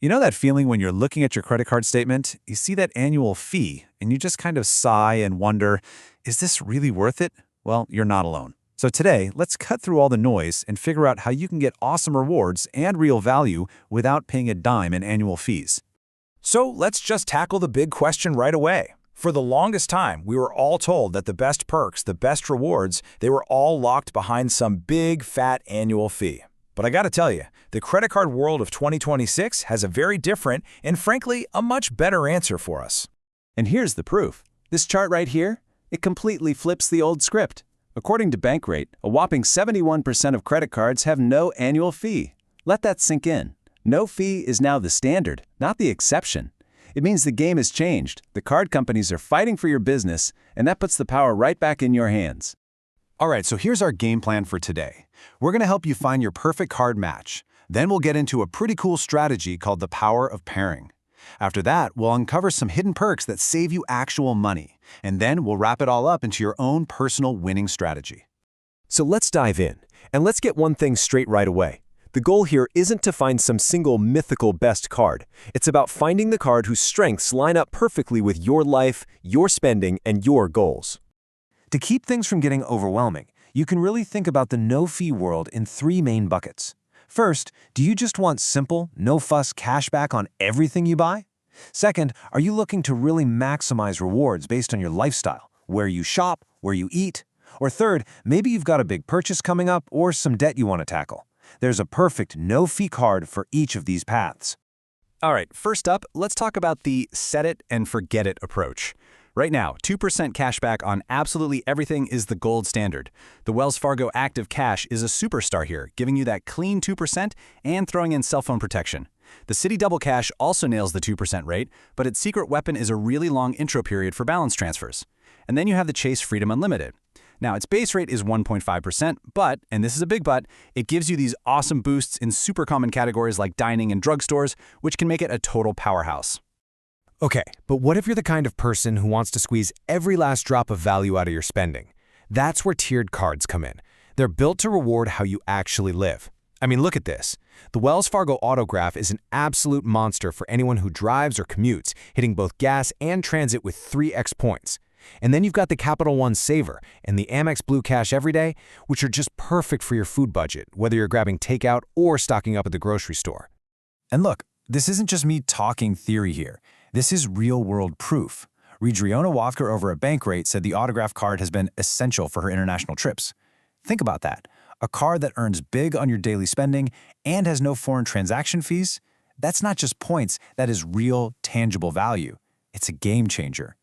You know that feeling when you're looking at your credit card statement, you see that annual fee, and you just kind of sigh and wonder, is this really worth it? Well, you're not alone. So today, let's cut through all the noise and figure out how you can get awesome rewards and real value without paying a dime in annual fees. So let's just tackle the big question right away. For the longest time, we were all told that the best perks, the best rewards, they were all locked behind some big, fat annual fee. But I gotta tell you, the credit card world of 2026 has a very different and frankly, a much better answer for us. And here's the proof. This chart right here, it completely flips the old script. According to Bankrate, a whopping 71% of credit cards have no annual fee. Let that sink in. No fee is now the standard, not the exception. It means the game has changed. The card companies are fighting for your business, and that puts the power right back in your hands. All right, so here's our game plan for today. We're going to help you find your perfect card match. Then we'll get into a pretty cool strategy called the power of pairing. After that, we'll uncover some hidden perks that save you actual money. And then we'll wrap it all up into your own personal winning strategy. So let's dive in, and let's get one thing straight right away. The goal here isn't to find some single mythical best card. It's about finding the card whose strengths line up perfectly with your life, your spending, and your goals. To keep things from getting overwhelming, you can really think about the no-fee world in three main buckets. First, do you just want simple, no-fuss cashback on everything you buy? Second, are you looking to really maximize rewards based on your lifestyle, where you shop, where you eat? Or third, maybe you've got a big purchase coming up or some debt you want to tackle. There's a perfect no-fee card for each of these paths. All right, first up, let's talk about the set it and forget it approach. Right now, 2% cashback on absolutely everything is the gold standard. The Wells Fargo Active Cash is a superstar here, giving you that clean 2% and throwing in cell phone protection. The Citi Double Cash also nails the 2% rate, but its secret weapon is a really long intro period for balance transfers. And then you have the Chase Freedom Unlimited. Now, its base rate is 1.5%, but, and this is a big but, it gives you these awesome boosts in super common categories like dining and drugstores, which can make it a total powerhouse. Okay, but what if you're the kind of person who wants to squeeze every last drop of value out of your spending? That's where tiered cards come in. They're built to reward how you actually live. I mean, look at this. The Wells Fargo Autograph is an absolute monster for anyone who drives or commutes, hitting both gas and transit with 3x points. And then you've got the Capital One Saver and the Amex Blue Cash Everyday, which are just perfect for your food budget, whether you're grabbing takeout or stocking up at the grocery store. And look, this isn't just me talking theory here. This is real-world proof. Redriona Wafker over at Bankrate said the Autograph card has been essential for her international trips. Think about that. A card that earns big on your daily spending and has no foreign transaction fees? That's not just points, that is real, tangible value. It's a game changer.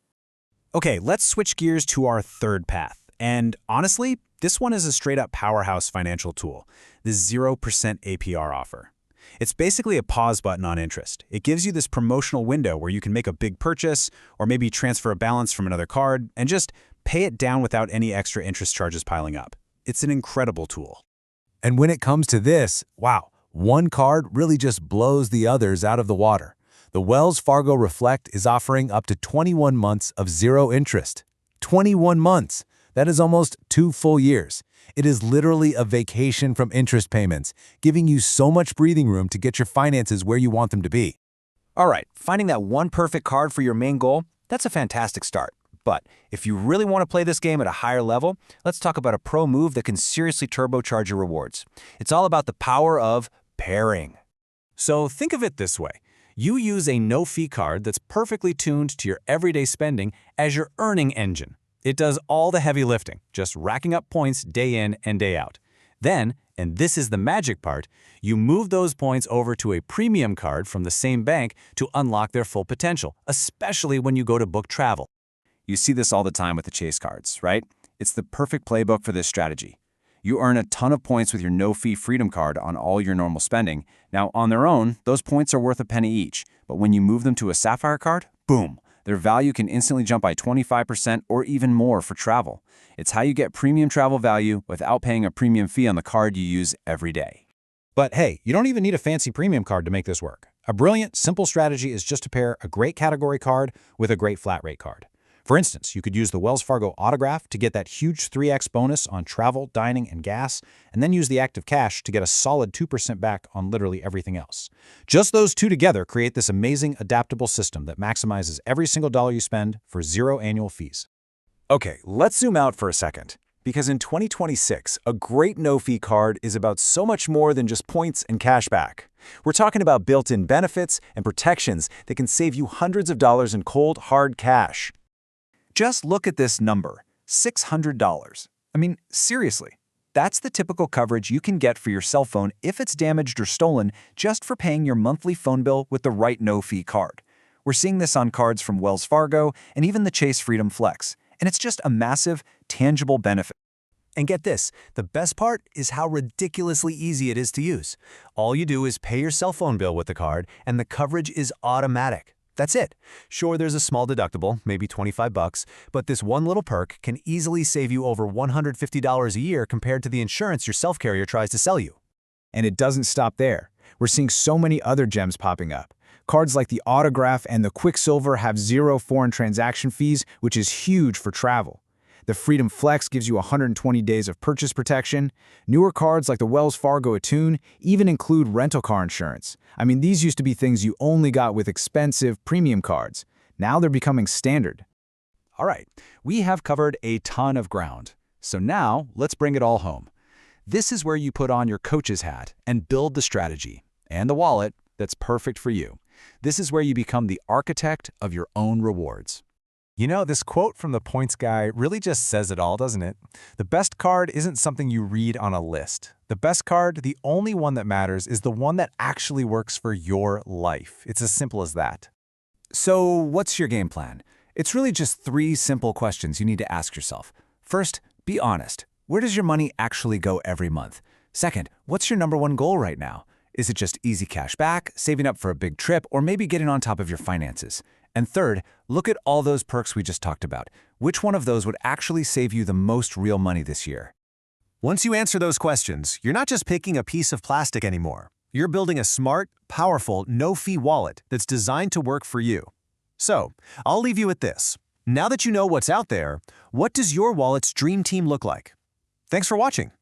Okay, let's switch gears to our third path. And honestly, this one is a straight-up powerhouse financial tool, the 0% APR offer. It's basically a pause button on interest. It gives you this promotional window where you can make a big purchase or maybe transfer a balance from another card and just pay it down without any extra interest charges piling up. It's an incredible tool. And when it comes to this, wow, one card really just blows the others out of the water. The Wells Fargo Reflect is offering up to 21 months of zero interest. 21 months! That is almost 2 full years. It is literally a vacation from interest payments, giving you so much breathing room to get your finances where you want them to be. All right, finding that one perfect card for your main goal, that's a fantastic start. But if you really want to play this game at a higher level, let's talk about a pro move that can seriously turbocharge your rewards. It's all about the power of pairing. So think of it this way. You use a no-fee card that's perfectly tuned to your everyday spending as your earning engine. It does all the heavy lifting, just racking up points day in and day out. Then, and this is the magic part, you move those points over to a premium card from the same bank to unlock their full potential, especially when you go to book travel. You see this all the time with the Chase cards, right? It's the perfect playbook for this strategy. You earn a ton of points with your no-fee Freedom card on all your normal spending. Now, on their own, those points are worth a penny each, but when you move them to a Sapphire card, boom! Their value can instantly jump by 25% or even more for travel. It's how you get premium travel value without paying a premium fee on the card you use every day. But hey, you don't even need a fancy premium card to make this work. A brilliant, simple strategy is just to pair a great category card with a great flat rate card. For instance, you could use the Wells Fargo Autograph to get that huge 3x bonus on travel, dining, and gas, and then use the Active Cash to get a solid 2% back on literally everything else. Just those two together create this amazing, adaptable system that maximizes every single dollar you spend for 0 annual fees. Okay, let's zoom out for a second. Because in 2026, a great no-fee card is about so much more than just points and cash back. We're talking about built-in benefits and protections that can save you hundreds of dollars in cold, hard cash. Just look at this number, $600. I mean, seriously, that's the typical coverage you can get for your cell phone if it's damaged or stolen just for paying your monthly phone bill with the right no-fee card. We're seeing this on cards from Wells Fargo and even the Chase Freedom Flex, and it's just a massive, tangible benefit. And get this, the best part is how ridiculously easy it is to use. All you do is pay your cell phone bill with the card, and the coverage is automatic. That's it. Sure, there's a small deductible, maybe $25, but this one little perk can easily save you over $150 a year compared to the insurance your self-carrier tries to sell you. And it doesn't stop there. We're seeing so many other gems popping up. Cards like the Autograph and the Quicksilver have 0 foreign transaction fees, which is huge for travel. The Freedom Flex gives you 120 days of purchase protection. Newer cards like the Wells Fargo Attune even include rental car insurance. I mean, these used to be things you only got with expensive premium cards. Now they're becoming standard. All right, we have covered a ton of ground. So now, let's bring it all home. This is where you put on your coach's hat and build the strategy and the wallet that's perfect for you. This is where you become the architect of your own rewards. You know, this quote from the points guy really just says it all, doesn't it? The best card isn't something you read on a list. The best card, the only one that matters, is the one that actually works for your life. It's as simple as that. So what's your game plan? It's really just 3 simple questions you need to ask yourself. First, be honest. Where does your money actually go every month? Second, what's your #1 goal right now? Is it just easy cash back, saving up for a big trip, or maybe getting on top of your finances? And third, look at all those perks we just talked about. Which one of those would actually save you the most real money this year? Once you answer those questions, you're not just picking a piece of plastic anymore. You're building a smart, powerful, no-fee wallet that's designed to work for you. So, I'll leave you with this. Now that you know what's out there, what does your wallet's dream team look like? Thanks for watching.